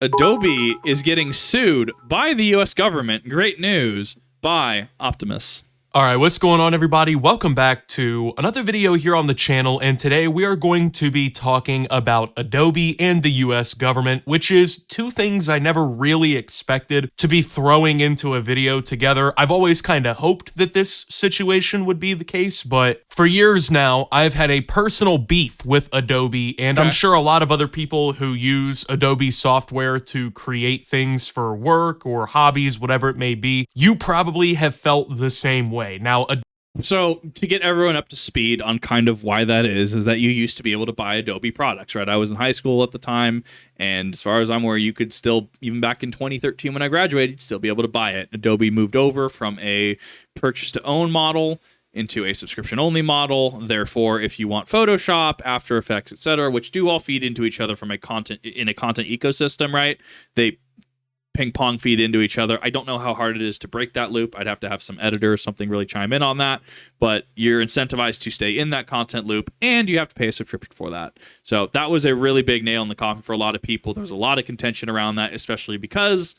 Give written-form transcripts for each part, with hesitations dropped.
Adobe is getting sued by the US government. Great news by Optimus. All right, what's going on, everybody? Welcome back to another video here on the channel, and today we are going to be talking about Adobe and the US government, which is two things I never really expected to be throwing into a video together. I've always kind of hoped that this situation would be the case, but for years now, I've had a personal beef with Adobe, and I'm sure a lot of other people who use Adobe software to create things for work or hobbies, whatever it may be, you probably have felt the same way. Now, So to get everyone up to speed on kind of why that is that you used to be able to buy Adobe products, right? I was in high school at the time, and as far as I'm aware, you could still, even back in 2013 when I graduated, you'd still be able to buy it. Adobe moved over from a purchase-to-own model into a subscription-only model. Therefore, if you want Photoshop, After Effects, etc., which do all feed into each other from a content ecosystem, right? They ping pong feed into each other. I don't know how hard it is to break that loop. I'd have to have some editor or something really chime in on that, but you're incentivized to stay in that content loop, and you have to pay a subscription for that. So that was a really big nail in the coffin for a lot of people. There's a lot of contention around that, especially because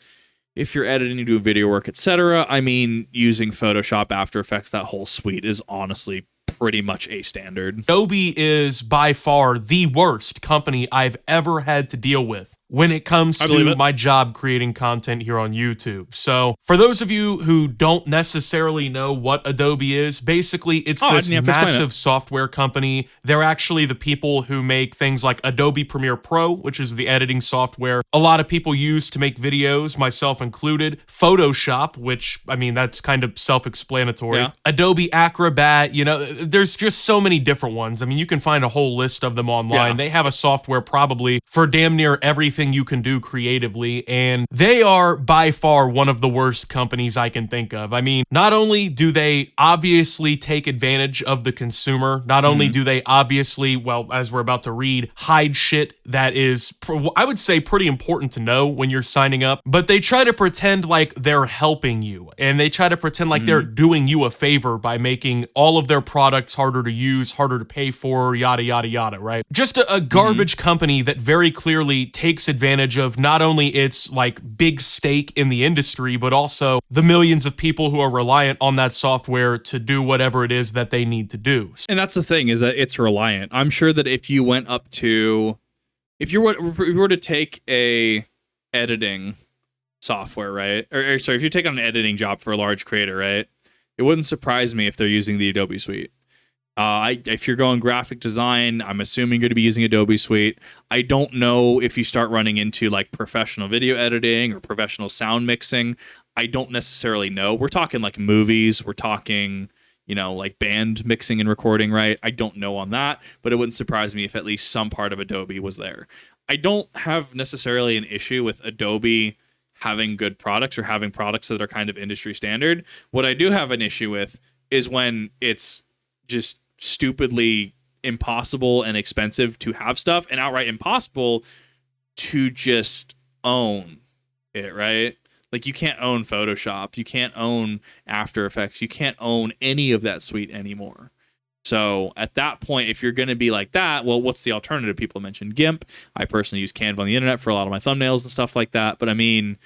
if you're editing to do video work, etc., I mean, using Photoshop, After Effects, that whole suite is honestly pretty much a standard. Adobe is by far the worst company I've ever had to deal with when it comes to my job creating content here on YouTube. So for those of you who don't necessarily know what Adobe is, basically it's this massive software company. They're actually the people who make things like Adobe Premiere Pro, which is the editing software a lot of people use to make videos, myself included. Photoshop, which, I mean, that's kind of self-explanatory. Yeah. Adobe Acrobat, you know, there's just so many different ones. I mean, you can find a whole list of them online. They have a software probably for damn near everything you can do creatively, and they are by far one of the worst companies I can think of. I mean, not only do they obviously take advantage of the consumer, not only do they obviously, well, as we're about to read, hide shit that is, I would say, pretty important to know when you're signing up, but they try to pretend like they're helping you, and they try to pretend like they're doing you a favor by making all of their products harder to use, harder to pay for, yada, yada, yada, right? Just a garbage company that very clearly takes advantage of not only its like big stake in the industry, but also the millions of people who are reliant on that software to do whatever it is that they need to do. And that's the thing, is that it's reliant. I'm sure that if you went up to, if you were to take a editing software, right? Or sorry, if you take on an editing job for a large creator, right? It wouldn't surprise me if they're using the Adobe suite. If you're going graphic design, I'm assuming you're going to be using Adobe Suite. I don't know if you start running into like professional video editing or professional sound mixing. I don't necessarily know. We're talking like movies. We're talking, you know, like band mixing and recording, right? I don't know on that, but it wouldn't surprise me if at least some part of Adobe was there. I don't have necessarily an issue with Adobe having good products or having products that are kind of industry standard. What I do have an issue with is when it's just stupidly impossible and expensive to have stuff, and outright impossible to just own it, right? Like, you can't own Photoshop, you can't own After Effects, you can't own any of that suite anymore. So at that point, if you're going to be like that, well, what's the alternative? People mentioned GIMP. I personally use Canva on the internet for a lot of my thumbnails and stuff like that, but I mean,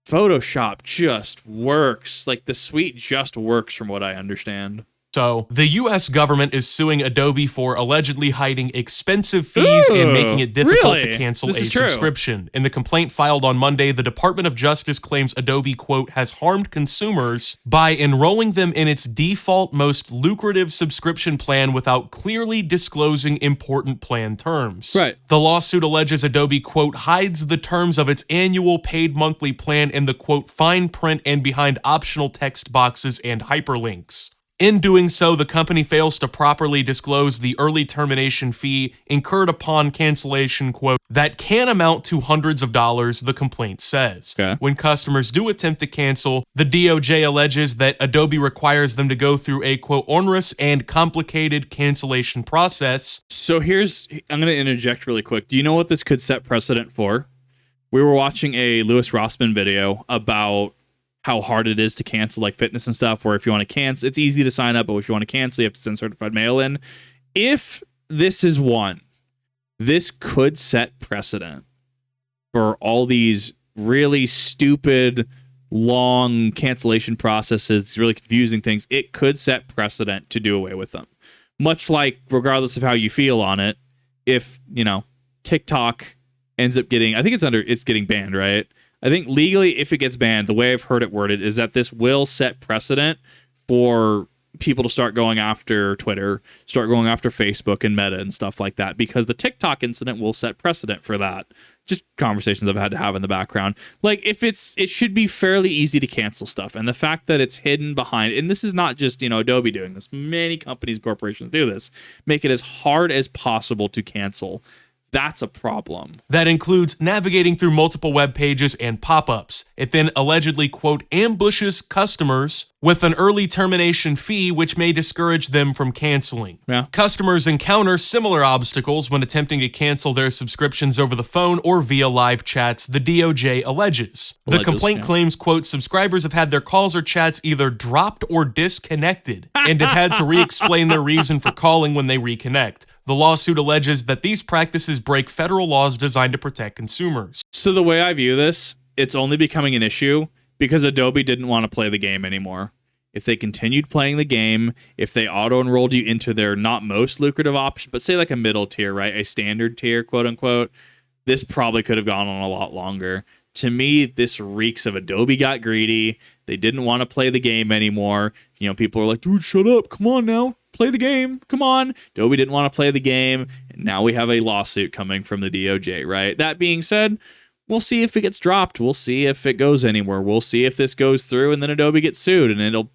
Photoshop just works. Like, the suite just works from what I understand. So, the US government is suing Adobe for allegedly hiding expensive fees and making it difficult to cancel a subscription. In the complaint filed on Monday, the Department of Justice claims Adobe, quote, has harmed consumers by enrolling them in its default most lucrative subscription plan without clearly disclosing important plan terms. Right. The lawsuit alleges Adobe, quote, hides the terms of its annual paid monthly plan in the, quote, fine print and behind optional text boxes and hyperlinks. In doing so, the company fails to properly disclose the early termination fee incurred upon cancellation, quote, that can amount to hundreds of dollars, the complaint says. When customers do attempt to cancel, the DOJ alleges that Adobe requires them to go through a, quote, onerous and complicated cancellation process. So I'm going to interject really quick. Do you know what this could set precedent for? We were watching a Louis Rossmann video about how hard it is to cancel like fitness and stuff, where if you want to cancel, it's easy to sign up, but if you want to cancel, you have to send certified mail in. If this is one, this could set precedent for all these really stupid, long cancellation processes, these really confusing things, it could set precedent to do away with them. Much like, regardless of how you feel on it, if, TikTok ends up getting, I think it's getting banned, right? I think legally, if it gets banned, the way I've heard it worded is that this will set precedent for people to start going after Twitter, start going after Facebook and Meta and stuff like that, because the TikTok incident will set precedent for that. Just conversations I've had to have in the background. Like, it should be fairly easy to cancel stuff. And the fact that it's hidden behind, and this is not just, Adobe doing this, many companies, corporations do this, make it as hard as possible to cancel. That's a problem. That includes navigating through multiple web pages and pop-ups. It then allegedly, quote, ambushes customers with an early termination fee, which may discourage them from canceling. Yeah. Customers encounter similar obstacles when attempting to cancel their subscriptions over the phone or via live chats, the DOJ alleges. The complaint claims, quote, subscribers have had their calls or chats either dropped or disconnected and have had to re-explain their reason for calling when they reconnect. The lawsuit alleges that these practices break federal laws designed to protect consumers. So the way I view this, it's only becoming an issue because Adobe didn't want to play the game anymore. If they continued playing the game, if they auto-enrolled you into their not most lucrative option, but say like a middle tier, right? A standard tier, quote unquote, this probably could have gone on a lot longer. To me, this reeks of Adobe got greedy. They didn't want to play the game anymore. People are like, dude, shut up. Come on now. Play the game. Come on. Adobe didn't want to play the game. And now we have a lawsuit coming from the DOJ, right? That being said, we'll see if it gets dropped. We'll see if it goes anywhere. We'll see if this goes through and then Adobe gets sued and it'll,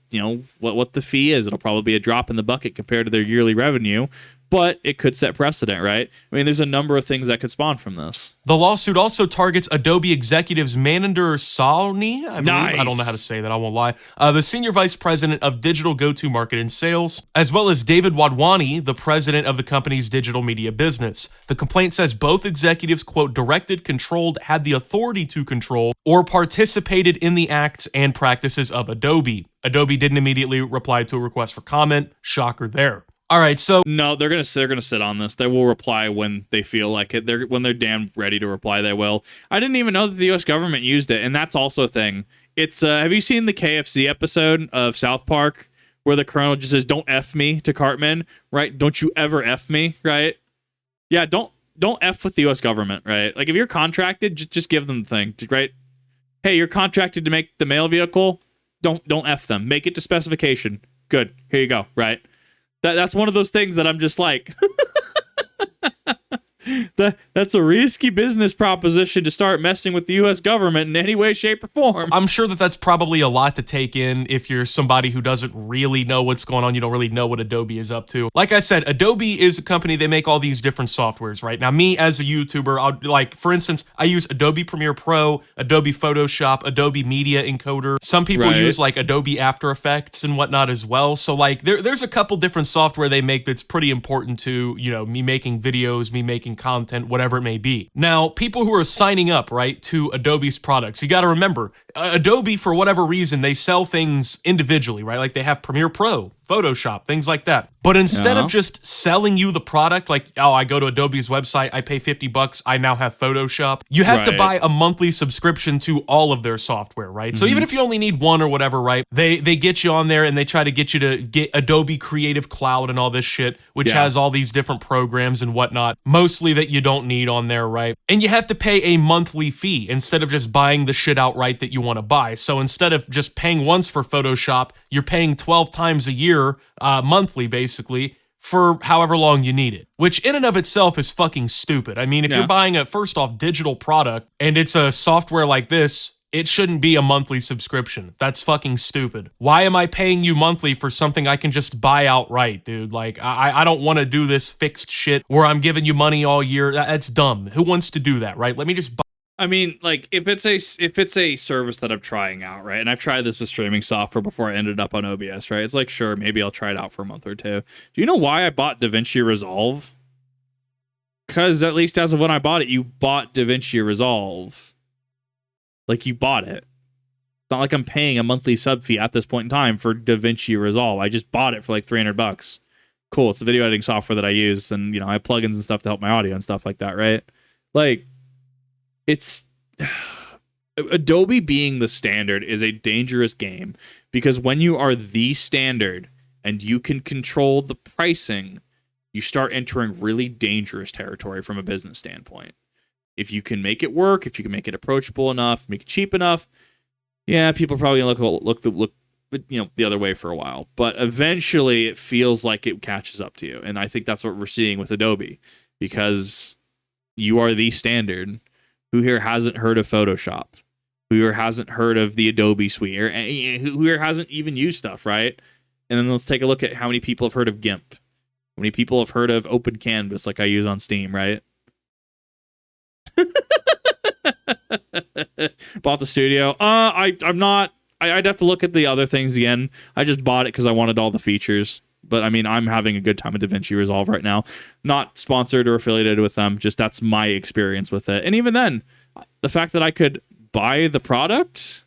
what the fee is. It'll probably be a drop in the bucket compared to their yearly revenue. But it could set precedent, right? I mean, there's a number of things that could spawn from this. The lawsuit also targets Adobe executives Maninder Salni, I believe. Nice. I don't know how to say that, I won't lie. The senior vice president of digital go-to-market and sales, as well as David Wadhwani, the president of the company's digital media business. The complaint says both executives, quote, directed, controlled, had the authority to control, or participated in the acts and practices of Adobe. Adobe didn't immediately reply to a request for comment. Shocker there. All right, so no, they're gonna sit on this. They will reply when they feel like it. When they're damn ready to reply, they will. I didn't even know that the U.S. government used it, and that's also a thing. It's have you seen the KFC episode of South Park where the Colonel just says, "Don't f me" to Cartman, right? Don't you ever f me, right? Yeah, don't f with the U.S. government, right? Like if you're contracted, just give them the thing, right? Hey, you're contracted to make the mail vehicle. Don't f them. Make it to specification. Good. Here you go. Right. That's one of those things that I'm just like, that's a risky business proposition to start messing with the U.S. government in any way, shape, or form. I'm sure that that's probably a lot to take in if you're somebody who doesn't really know what's going on. You don't really know what Adobe is up to. Like I said, Adobe is a company. They make all these different softwares, right? Now, me as a YouTuber, for instance, I use Adobe Premiere Pro, Adobe Photoshop, Adobe Media Encoder. Some people use like Adobe After Effects and whatnot as well. So like there's a couple different software they make that's pretty important to, me making videos, me making content, whatever it may be. Now, people who are signing up, right, to Adobe's products, you got to remember, Adobe, for whatever reason, they sell things individually, right? Like they have Premiere Pro, Photoshop, things like that. But instead of just selling you the product, like, oh, I go to Adobe's website, I pay $50, I now have Photoshop, you have to buy a monthly subscription to all of their software, right? So even if you only need one or whatever, right, they get you on there and they try to get you to get Adobe Creative Cloud and all this shit, which has all these different programs and whatnot, mostly that you don't need on there, right? And you have to pay a monthly fee instead of just buying the shit outright that you want to buy. So instead of just paying once for Photoshop, you're paying 12 times a year, monthly basically, for however long you need it, which in and of itself is fucking stupid. I mean, if you're buying a, first off, digital product and it's a software like this, it shouldn't be a monthly subscription. That's fucking stupid. Why am I paying you monthly for something I can just buy outright, dude? Like, I don't want to do this fixed shit where I'm giving you money all year. That's dumb. Who wants to do that, right? Let me just buy. I mean, like, if it's a service that I'm trying out, right, and I've tried this with streaming software before I ended up on OBS, right, it's like, sure, maybe I'll try it out for a month or two. Do you know why I bought DaVinci Resolve? Because at least as of when I bought it, you bought DaVinci Resolve. Like, you bought it. It's not like I'm paying a monthly sub fee at this point in time for DaVinci Resolve. I just bought it for like $300. Cool, it's the video editing software that I use, and, I have plugins and stuff to help my audio and stuff like that, right? Like, it's Adobe being the standard is a dangerous game, because when you are the standard and you can control the pricing, you start entering really dangerous territory from a business standpoint. If you can make it work, if you can make it approachable enough, make it cheap enough, yeah, people are probably gonna look the other way for a while. But eventually, it feels like it catches up to you, and I think that's what we're seeing with Adobe, because you are the standard. Who here hasn't heard of Photoshop? Who here hasn't heard of the Adobe suite? Or who here hasn't even used stuff, right? And then let's take a look at how many people have heard of GIMP. How many people have heard of Open Canvas, like I use on Steam, right? Bought the studio. I'm not. I'd have to look at the other things again. I just bought it because I wanted all the features. But I mean, I'm having a good time with DaVinci Resolve right now. Not sponsored or affiliated with them. Just that's my experience with it. And even then, the fact that I could buy the product,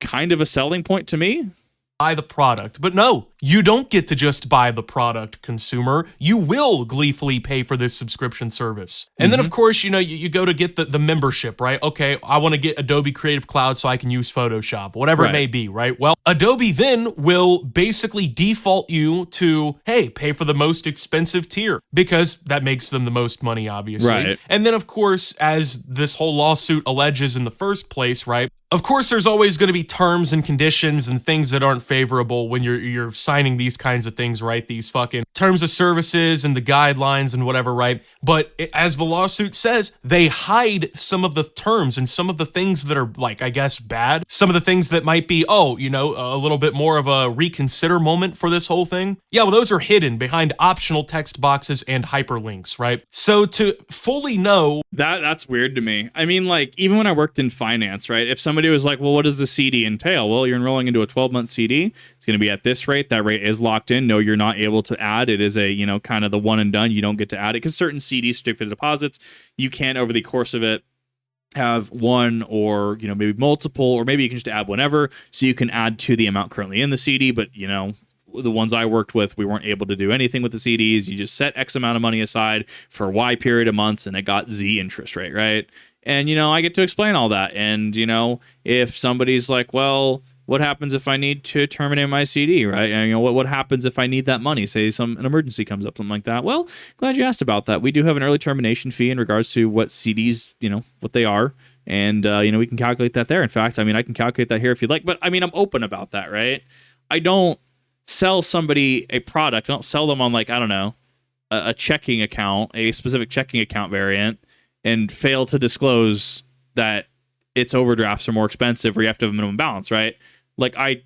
kind of a selling point to me. Buy the product. But no, you don't get to just buy the product, consumer. You will gleefully pay for this subscription service. And then, of course, you go to get the membership, right? Okay, I want to get Adobe Creative Cloud so I can use Photoshop, whatever it may be, right? Well, Adobe then will basically default you to, hey, pay for the most expensive tier, because that makes them the most money, obviously. Right. And then, of course, as this whole lawsuit alleges in the first place, right? Of course, there's always going to be terms and conditions and things that aren't favorable when you're signing these kinds of things, right? These fucking terms of services and the guidelines and whatever, right? But as the lawsuit says, they hide some of the terms and some of the things that are, like, I guess, bad. Some of the things that might be, a little bit more of a reconsider moment for this whole thing. Yeah, well, those are hidden behind optional text boxes and hyperlinks, right? So to fully know... That's weird to me. I mean, like, even when I worked in finance, right? If somebody was like, well, what does the CD entail? Well, you're enrolling into a 12-month CD. It's going to be at this rate. That rate is locked in. No, you're not able to add. It is a, kind of the one and done. You don't get to add it, because certain CD, certificate of deposits, you can, over the course of it, have one or, maybe multiple, or maybe you can just add whenever. So you can add to the amount currently in the CD. But, the ones I worked with, we weren't able to do anything with the CDs. You just set X amount of money aside for Y period of months, and it got Z interest rate, right? And, I get to explain all that. And, if somebody's like, well, what happens if I need to terminate my CD, right? And, what happens if I need that money? Say an emergency comes up, something like that. Well, glad you asked about that. We do have an early termination fee in regards to what CDs, what they are. And, we can calculate that there. In fact, I can calculate that here if you'd like. But, I'm open about that, right? I don't sell somebody a product. I don't sell them on, like, I don't know, a checking account, a specific checking account variant, and fail to disclose that its overdrafts are more expensive or you have to have a minimum balance, right? Like, I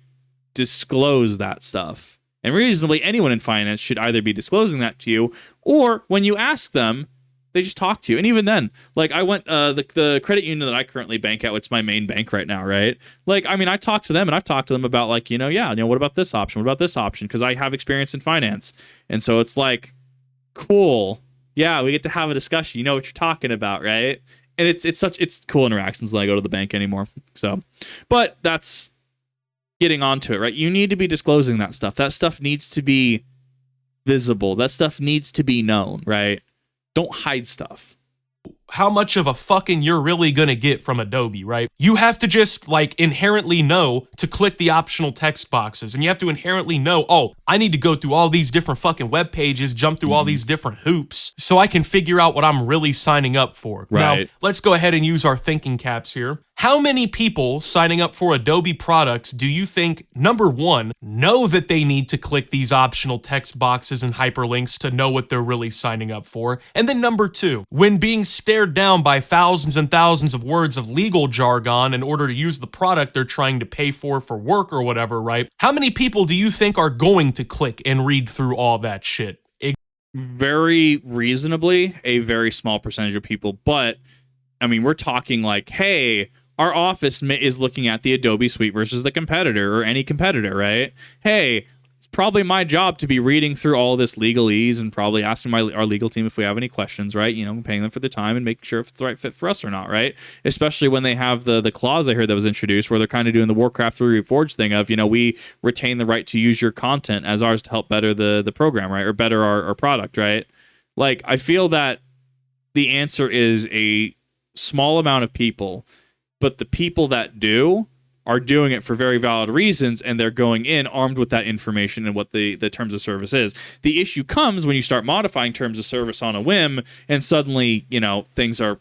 disclose that stuff. And reasonably, anyone in finance should either be disclosing that to you, or when you ask them, they just talk to you. And even then, like, I went, the credit union that I currently bank at, which is my main bank right now, right? Like, I talked to them, and I've talked to them about, like, what about this option? What about this option? Because I have experience in finance. And so it's like, cool. Yeah, we get to have a discussion. You know what you're talking about, right? And it's cool interactions when I go to the bank anymore. So, but that's getting onto it, right? You need to be disclosing that stuff. That stuff needs to be visible. That stuff needs to be known, right? Don't hide stuff. How much of a fucking you're really gonna get from Adobe, right? You have to just, like, inherently know to click the optional text boxes, and you have to inherently know, oh, I need to go through all these different fucking web pages, jump through all these different hoops, so I can figure out what I'm really signing up for. Right. Now, let's go ahead and use our thinking caps here. How many people signing up for Adobe products do you think, number one, know that they need to click these optional text boxes and hyperlinks to know what they're really signing up for? And then number two, when being stared down by thousands and thousands of words of legal jargon in order to use the product they're trying to pay for work or whatever, right? How many people do you think are going to click and read through all that shit? Very reasonably, a very small percentage of people. But, we're talking like, hey, our office is looking at the Adobe suite versus the competitor or any competitor, right? Hey, it's probably my job to be reading through all this legalese and probably asking our legal team if we have any questions, right? Paying them for the time and making sure if it's the right fit for us or not, right? Especially when they have the clause I heard that was introduced where they're kind of doing the Warcraft 3 Reforged thing of, we retain the right to use your content as ours to help better the program, right? Or better our product, right? Like, I feel that the answer is a small amount of people, but the people that do are doing it for very valid reasons, and they're going in armed with that information and what the terms of service is. The issue comes when you start modifying terms of service on a whim, and suddenly, things are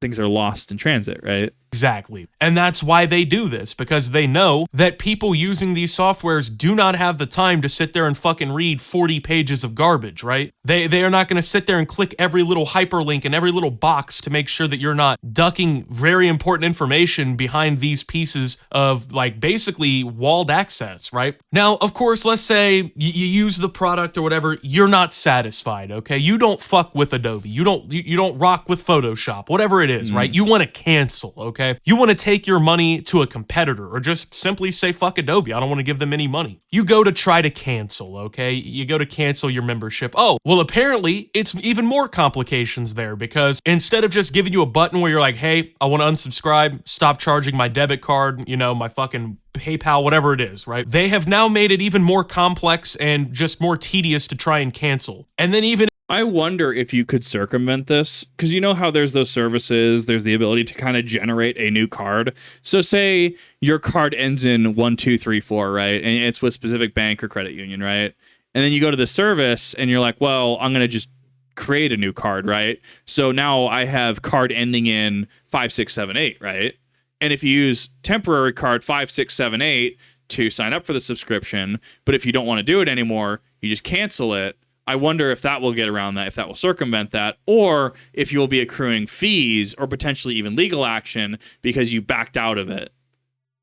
lost in transit, right? Exactly. And that's why they do this, because they know that people using these softwares do not have the time to sit there and fucking read 40 pages of garbage, right? They are not going to sit there and click every little hyperlink and every little box to make sure that you're not ducking very important information behind these pieces of, like, basically walled access, right? Now, of course, let's say you use the product or whatever, you're not satisfied, okay? You don't fuck with Adobe. You don't rock with Photoshop, whatever it is, right? You want to cancel, okay? You want to take your money to a competitor or just simply say, fuck Adobe, I don't want to give them any money. You go to try to cancel, okay? You go to cancel your membership. Oh, well, apparently it's even more complications there, because instead of just giving you a button where you're like, hey, I want to unsubscribe, stop charging my debit card, my fucking PayPal, whatever it is, right? They have now made it even more complex and just more tedious to try and cancel. And then even I wonder if you could circumvent this, because you know how there's those services, there's the ability to kind of generate a new card. So say your card ends in 1234, right? And it's with specific bank or credit union, right? And then you go to the service and you're like, well, I'm going to just create a new card, right? So now I have card ending in 5678, right? And if you use temporary card 5678 to sign up for the subscription, but if you don't want to do it anymore, you just cancel it. I wonder if that will get around that, if that will circumvent that, or if you'll be accruing fees or potentially even legal action because you backed out of it.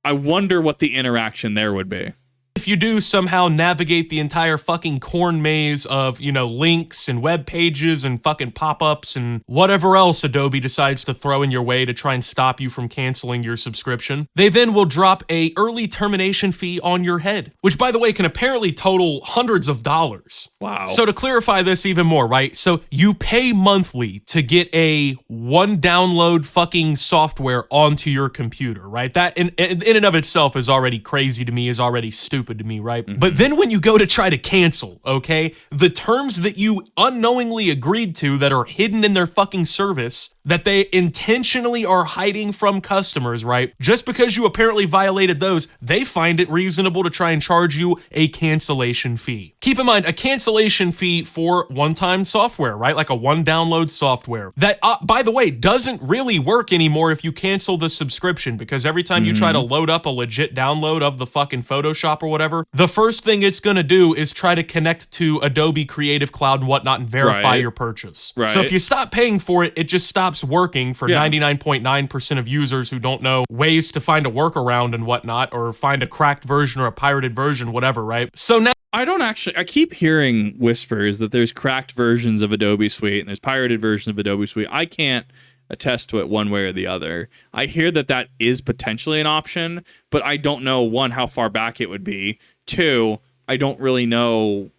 I wonder what the interaction there would be. If you do somehow navigate the entire fucking corn maze of, links and web pages and fucking pop-ups and whatever else Adobe decides to throw in your way to try and stop you from canceling your subscription, they then will drop a early termination fee on your head, which, by the way, can apparently total hundreds of dollars. Wow. So to clarify this even more, right? So you pay monthly to get a one download fucking software onto your computer, right? That in and of itself is already crazy to me, is already stupid to me, right? Mm-hmm. But then when you go to try to cancel, okay, the terms that you unknowingly agreed to that are hidden in their fucking service, that they intentionally are hiding from customers, right? Just because you apparently violated those, they find it reasonable to try and charge you a cancellation fee. Keep in mind, a cancellation fee for one-time software, right? Like a one download software that, by the way, doesn't really work anymore if you cancel the subscription, because every time you try to load up a legit download of the fucking Photoshop or whatever, the first thing it's going to do is try to connect to Adobe Creative Cloud and whatnot and verify your purchase. Right. So if you stop paying for it, it just stops working for 99.9% of users who don't know ways to find a workaround and whatnot, or find a cracked version or a pirated version, whatever, right? So now I keep hearing whispers that there's cracked versions of Adobe Suite and there's pirated versions of Adobe Suite. I can't attest to it one way or the other. I hear that is potentially an option, but I don't know, one, how far back it would be. Two, I don't know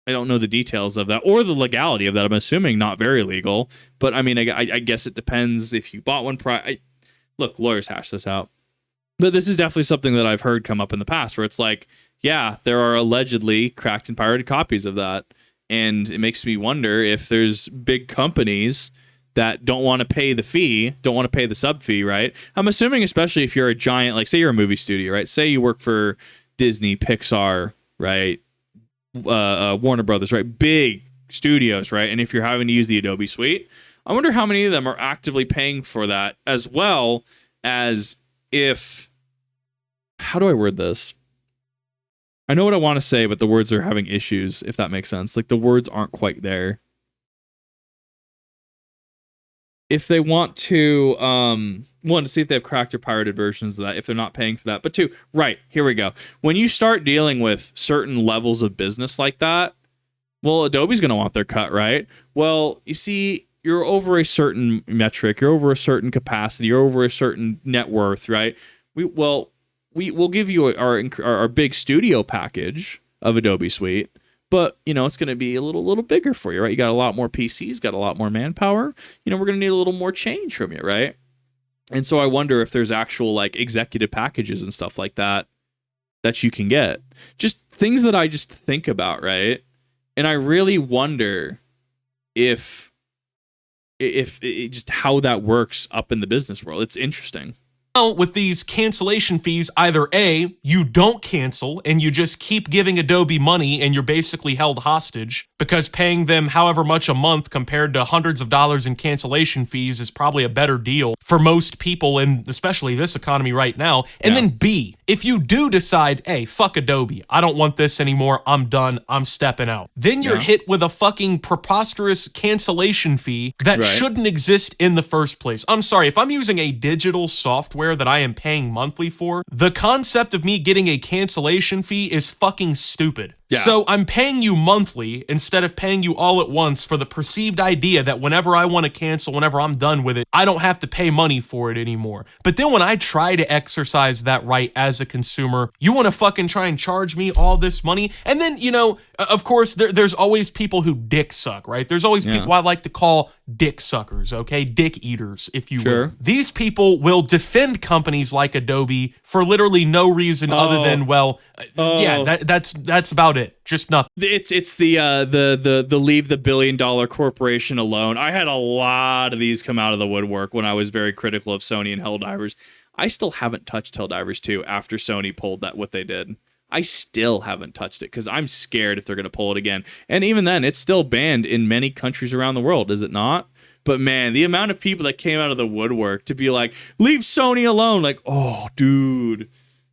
the details of that or the legality of that. I'm assuming not very legal, but I mean, I guess it depends if you bought one look, lawyers hash this out. But this is definitely something that I've heard come up in the past where it's like, yeah, there are allegedly cracked and pirated copies of that. And it makes me wonder if there's big companies that don't want to pay the fee, don't want to pay the sub fee, right? I'm assuming, especially if you're a giant, like say you're a movie studio, right? Say you work for Disney, Pixar, right? Warner Brothers, right? Big studios, right? And if you're having to use the Adobe Suite, I wonder how many of them are actively paying for that, as well as if, how do I word this? I know what I want to say, but the words are having issues, if that makes sense. Like the words aren't quite there. If they want to, one, to see if they have cracked or pirated versions of that, if they're not paying for that. But two, right, here we go. When you start dealing with certain levels of business like that, well, Adobe's going to want their cut, right? Well, you see, you're over a certain metric, you're over a certain capacity, you're over a certain net worth, right? We'll give you our big studio package of Adobe Suite, but, it's going to be a little bigger for you, right? You got a lot more PCs, got a lot more manpower. We're going to need a little more change from you, right? And so I wonder if there's actual, like, executive packages and stuff like that you can get. Just things that I just think about, right? And I really wonder if if just how that works up in the business world. It's interesting. With these cancellation fees, either A, you don't cancel and you just keep giving Adobe money and you're basically held hostage because paying them however much a month compared to hundreds of dollars in cancellation fees is probably a better deal for most people in especially this economy right now. And then B, if you do decide, hey, fuck Adobe, I don't want this anymore, I'm done, I'm stepping out, then you're hit with a fucking preposterous cancellation fee that shouldn't exist in the first place. I'm sorry, if I'm using a digital software that I am paying monthly for, the concept of me getting a cancellation fee is fucking stupid. Yeah. So I'm paying you monthly instead of paying you all at once for the perceived idea that whenever I want to cancel, whenever I'm done with it, I don't have to pay money for it anymore. But then when I try to exercise that right as a consumer, you want to fucking try and charge me all this money? And then, you know, of course, there's always people who dick suck, right? There's always people I like to call dick suckers, okay? Dick eaters, if you will. These people will defend companies like Adobe for literally no reason other than, well, yeah, that's about it. Just nothing. It's the leave the $1 billion corporation alone. I had a lot of these come out of the woodwork when I was very critical of Sony and Helldivers. I still haven't touched Helldivers 2 after Sony pulled what they did. I still haven't touched it because I'm scared if they're going to pull it again. And even then, it's still banned in many countries around the world, is it not? But man, the amount of people that came out of the woodwork to be like, leave Sony alone. Like, oh, dude,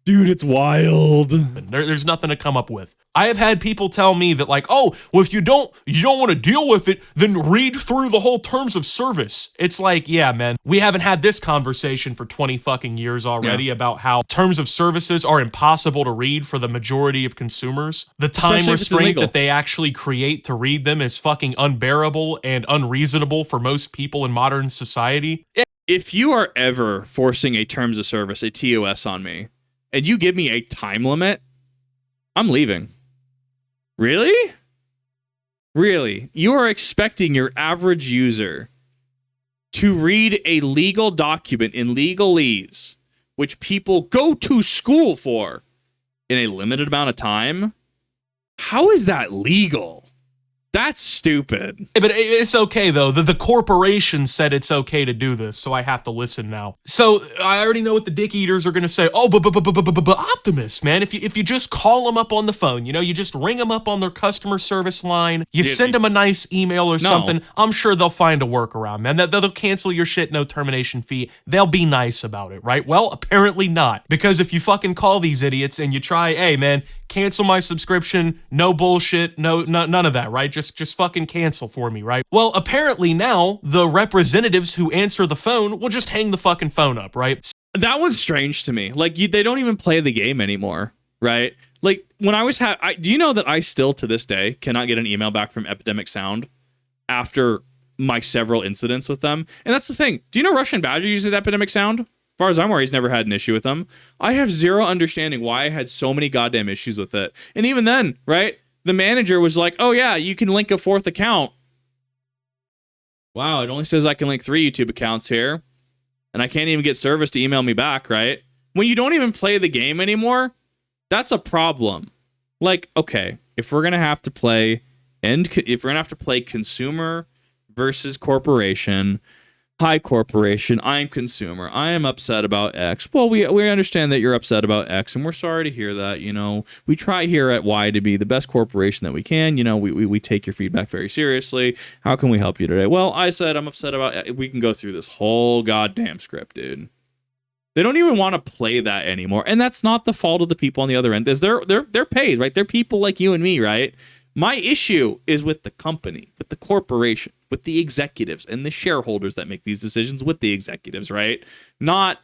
it's wild. There's nothing to come up with. I have had people tell me that like, oh, well, if you don't want to deal with it, then read through the whole terms of service. It's like, yeah, man, we haven't had this conversation for 20 fucking years already about how terms of services are impossible to read for the majority of consumers. The time restraint that they actually create to read them is fucking unbearable and unreasonable for most people in modern society. If you are ever forcing a terms of service, a TOS on me, and you give me a time limit, I'm leaving. Really? Really? You are expecting your average user to read a legal document in legalese, which people go to school for, in a limited amount of time? How is that legal? That's stupid. But it's okay, though. The corporation said it's okay to do this, so I have to listen now. So I already know what the dick eaters are going to say. Oh, but Optimus, man. If you just call them up on the phone, you know, you just ring them up on their customer service line, you send them a nice email or something, I'm sure they'll find a workaround, man. They'll cancel your shit, no termination fee. They'll be nice about it, right? Well, apparently not. Because if you fucking call these idiots and you try, hey, man, cancel my subscription, no bullshit, none of that, right? Just fucking cancel for me, right? Well, apparently now the representatives who answer the phone will just hang the fucking phone up, right? That one's strange to me. Like, they don't even play the game anymore, right? Like, when I was do you know that I still to this day cannot get an email back from Epidemic Sound after my several incidents with them? And that's the thing. Do you know Russian Badger uses Epidemic Sound? As far as I'm aware, he's never had an issue with them. I have zero understanding why I had so many goddamn issues with it. And even then, right? The manager was like, oh yeah, you can link a 4th account. Wow, it only says I can link 3 YouTube accounts here. And I can't even get service to email me back, right? When you don't even play the game anymore, that's a problem. Like, okay, if we're gonna have to play consumer versus corporation, hi corporation, I'm consumer, I am upset about X. Well, we understand that you're upset about X, and we're sorry to hear that. You know, we try here at Y to be the best corporation that we can. You know, we take your feedback very seriously. How can we help you today? Well, I said I'm upset about X. We can go through this whole goddamn script, dude. They don't even want to play that anymore, and that's not the fault of the people on the other end. Is they're paid, right? They're people like you and me, right? My issue is with the company, with the corporation, with the executives and the shareholders that make these decisions with the executives, right? Not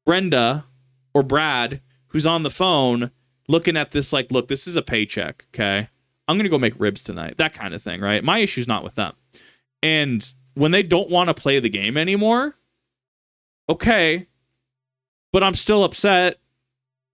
Brenda or Brad, who's on the phone looking at this like, look, this is a paycheck, okay? I'm going to go make ribs tonight. That kind of thing, right? My issue's not with them. And when they don't want to play the game anymore, okay, but I'm still upset.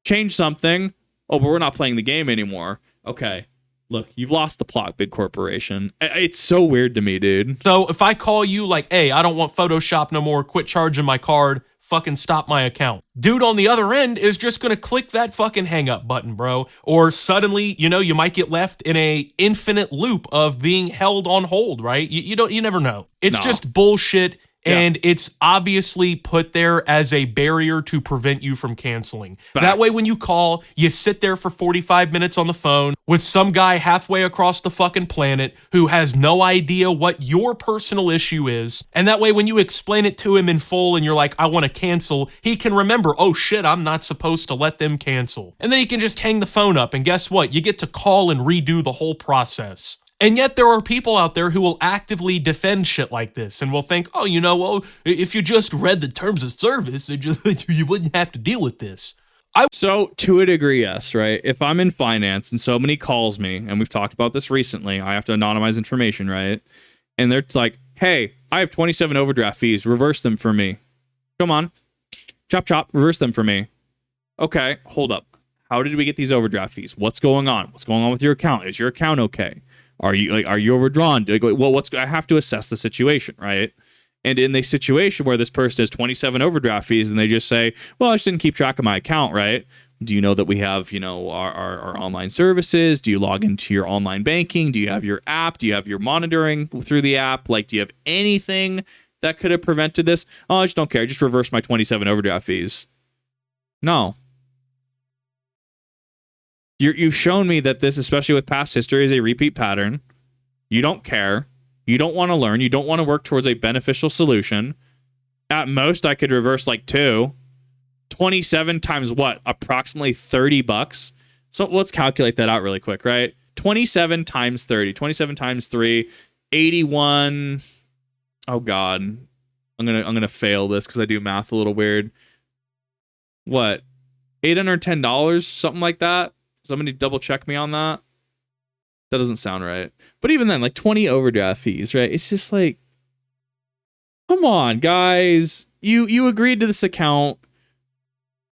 Change something. Oh, but we're not playing the game anymore. Okay. Look, you've lost the plot, big corporation. It's so weird to me, dude. So if I call you like, hey, I don't want Photoshop no more, quit charging my card, fucking stop my account. Dude on the other end is just gonna click that fucking hang up button, bro. Or suddenly, you might get left in a infinite loop of being held on hold, right? You never know. It's just bullshit. And it's obviously put there as a barrier to prevent you from canceling. That way, when you call, you sit there for 45 minutes on the phone with some guy halfway across the fucking planet who has no idea what your personal issue is. And that way, when you explain it to him in full and you're like, I want to cancel, he can remember, oh shit, I'm not supposed to let them cancel. And then he can just hang the phone up. And guess what? You get to call and redo the whole process. And yet there are people out there who will actively defend shit like this and will think, oh, well, if you just read the terms of service, you wouldn't have to deal with this. So to a degree, yes, right? If I'm in finance and somebody calls me, and we've talked about this recently, I have to anonymize information, right? And they're like, hey, I have 27 overdraft fees. Reverse them for me. Come on. Chop, chop. Reverse them for me. Okay, hold up. How did we get these overdraft fees? What's going on? What's going on with your account? Is your account okay? Are you overdrawn? Well, I have to assess the situation, right? And in the situation where this person has 27 overdraft fees and they just say, well, I just didn't keep track of my account, right? Do you know that we have, our online services? Do you log into your online banking? Do you have your app? Do you have your monitoring through the app? Do you have anything that could have prevented this? Oh, I just don't care. Just reverse my 27 overdraft fees. No. You've shown me that this, especially with past history, is a repeat pattern. You don't care. You don't want to learn. You don't want to work towards a beneficial solution. At most, I could reverse 2. 27 times what? Approximately $30. So let's calculate that out really quick, right? 27 times 30. 27 times 3. 81. Oh God. I'm gonna fail this because I do math a little weird. What? $810? Something like that? Somebody double check me on that. That doesn't sound right. But even then, 20 overdraft fees, right? It's just come on, guys. You agreed to this account,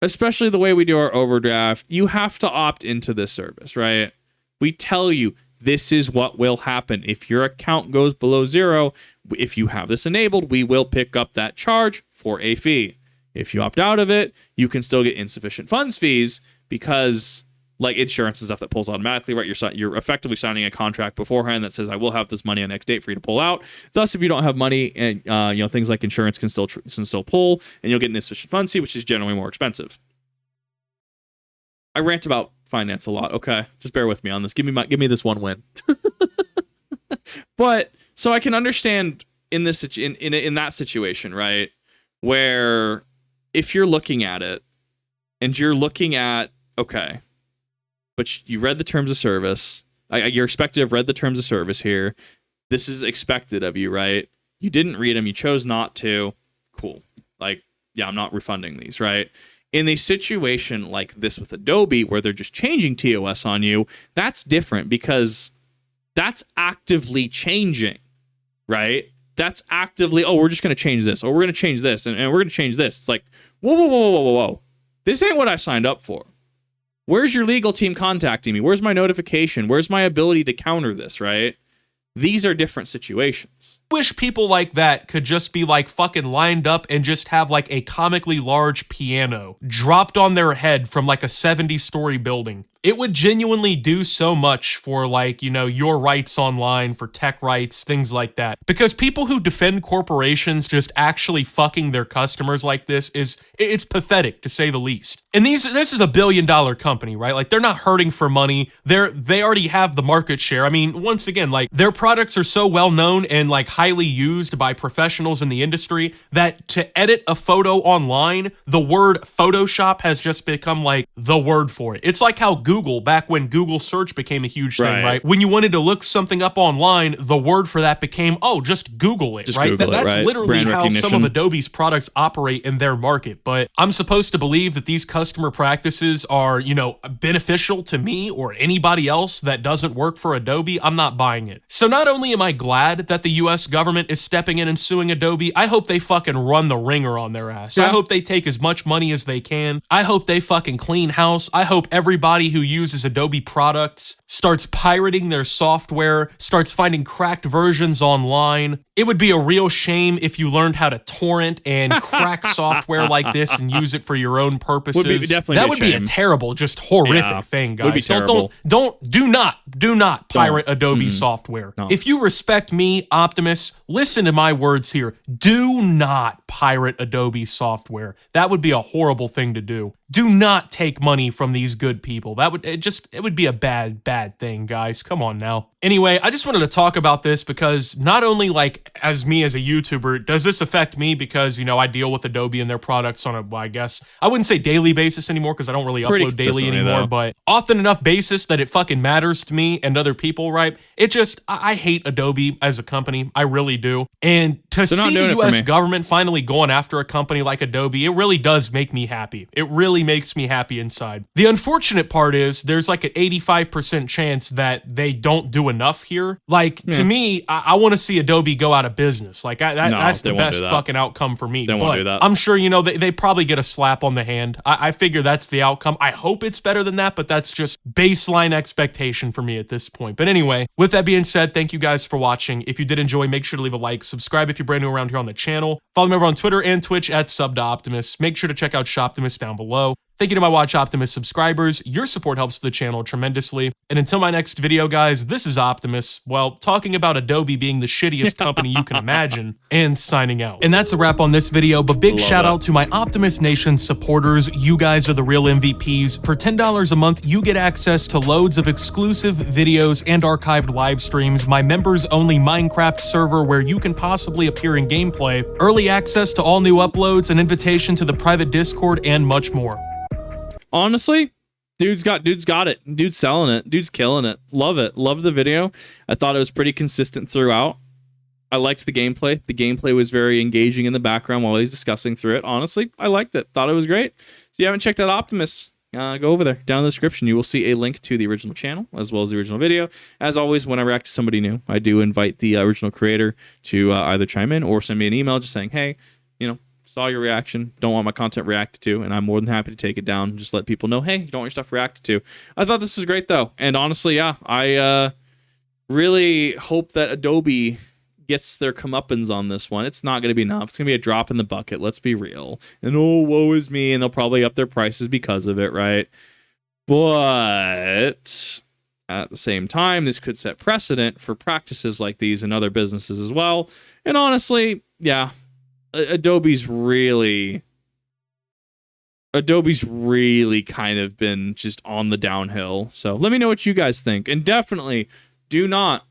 especially the way we do our overdraft. You have to opt into this service, right? We tell you this is what will happen. If your account goes below 0, if you have this enabled, we will pick up that charge for a fee. If you opt out of it, you can still get insufficient funds fees because insurance and stuff that pulls automatically, right? You're effectively signing a contract beforehand that says, I will have this money on X date for you to pull out. Thus, if you don't have money and, things like insurance can still pull and you'll get an insufficient funds fee, which is generally more expensive. I rant about finance a lot. Okay. Just bear with me on this. Give me this one win. But so I can understand in this, in that situation, right? Where if you're looking at it and you're looking at, okay, but you read the terms of service. You're expected to have read the terms of service here. This is expected of you, right? You didn't read them. You chose not to. Cool. I'm not refunding these, right? In a situation like this with Adobe, where they're just changing TOS on you, that's different because that's actively changing, right? That's actively, we're just going to change this, or we're going to change this, and we're going to change this. It's whoa. This ain't what I signed up for. Where's your legal team contacting me? Where's my notification? Where's my ability to counter this, right? These are different situations. Wish people like that could just be fucking lined up and just have a comically large piano dropped on their head from a 70-story building. It would genuinely do so much for your rights online, for tech rights, things like that. Because people who defend corporations just actually fucking their customers like this it's pathetic to say the least. And this is a $1 billion company, right? They're not hurting for money. They already have the market share. I mean, once again, their products are so well known and highly used by professionals in the industry that to edit a photo online, the word Photoshop has just become the word for it. It's like how Google, back when Google search became a huge thing, right? When you wanted to look something up online, the word for that became, just Google it, right? That's literally Brand how recognition. some of Adobe's products operate in their market. But I'm supposed to believe that these customer practices are, beneficial to me or anybody else that doesn't work for Adobe. I'm not buying it. So not only am I glad that the US government is stepping in and suing Adobe, I hope they fucking run the ringer on their ass. Yeah. I hope they take as much money as they can. I hope they fucking clean house. I hope everybody who uses Adobe products starts pirating their software, starts finding cracked versions online. It would be a real shame if you learned how to torrent and crack software like this and use it for your own purposes. That would be a terrible, just horrific thing, guys. Would be terrible. Do not pirate Adobe software. No. If you respect me, Optimus, listen to my words here. Do not pirate Adobe software. That would be a horrible thing to do. Do not take money from these good people. It would be a bad thing, guys. Come on now. Anyway, I just wanted to talk about this because not only like as me as a YouTuber, does this affect me because, you know, I deal with Adobe and their products on a, well, I guess, I wouldn't say daily basis anymore because I don't really upload daily anymore, but often enough basis that it fucking matters to me and other people, right? It just, I hate Adobe as a company. I really do. And to see the US government finally going after a company like Adobe, it really does make me happy. It really makes me happy inside. The unfortunate part is there's like an 85% chance that they don't do enough here. Like, to me, I want to see Adobe go out of business. Like, that's the best fucking outcome for me. They won't do that. I'm sure, you know, they probably get a slap on the hand. I figure that's the outcome. I hope it's better than that, but that's just baseline expectation for me at this point. But anyway, with that being said, thank you guys for watching. If you did enjoy, make sure to leave a like, subscribe if you're brand new around here on the channel. Follow me over on Twitter and Twitch at @SubToOptimus. Make sure to check out Shoptimus down below. Thank you to my Watch Optimus subscribers. Your support helps the channel tremendously. And until my next video, guys, this is Optimus, well, talking about Adobe being the shittiest company you can imagine, and signing out. And that's a wrap on this video, but big shout out to my Optimus Nation supporters. You guys are the real MVPs. For $10 a month, you get access to loads of exclusive videos and archived live streams, my members-only Minecraft server where you can possibly appear in gameplay, early access to all new uploads, an invitation to the private Discord, and much more. Honestly, dude's got it. Dude's selling it. Dude's killing it. Love it. Love the video. I thought it was pretty consistent throughout. I liked the gameplay. The gameplay was very engaging in the background while he's discussing through it. Honestly, I liked it. Thought it was great. If you haven't checked out Optimus, go over there. Down in the description, you will see a link to the original channel as well as the original video. As always, when I react to somebody new, I do invite the original creator to either chime in or send me an email just saying, hey, you know, saw your reaction, don't want my content reacted to, and I'm more than happy to take it down and just let people know, hey, you don't want your stuff reacted to. I thought this was great, though, and honestly, yeah, I really hope that Adobe gets their comeuppance on this one. It's not going to be enough. It's going to be a drop in the bucket, let's be real. And oh, woe is me, and they'll probably up their prices because of it, right? But at the same time, this could set precedent for practices like these in other businesses as well. And honestly, yeah, Adobe's really kind of been just on the downhill. So let me know what you guys think. And definitely do not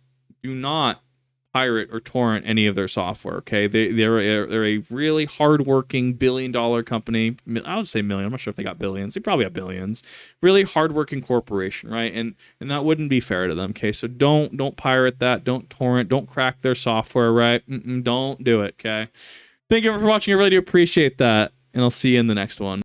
pirate or torrent any of their software, okay? They're a really hardworking billion-dollar company. I would say million. I'm not sure if they got billions. They probably have billions. Really hardworking corporation, right? And that wouldn't be fair to them, okay? So don't pirate that. Don't torrent. Don't crack their software, right? Don't do it, okay? Thank you for watching. I really do appreciate that, and I'll see you in the next one.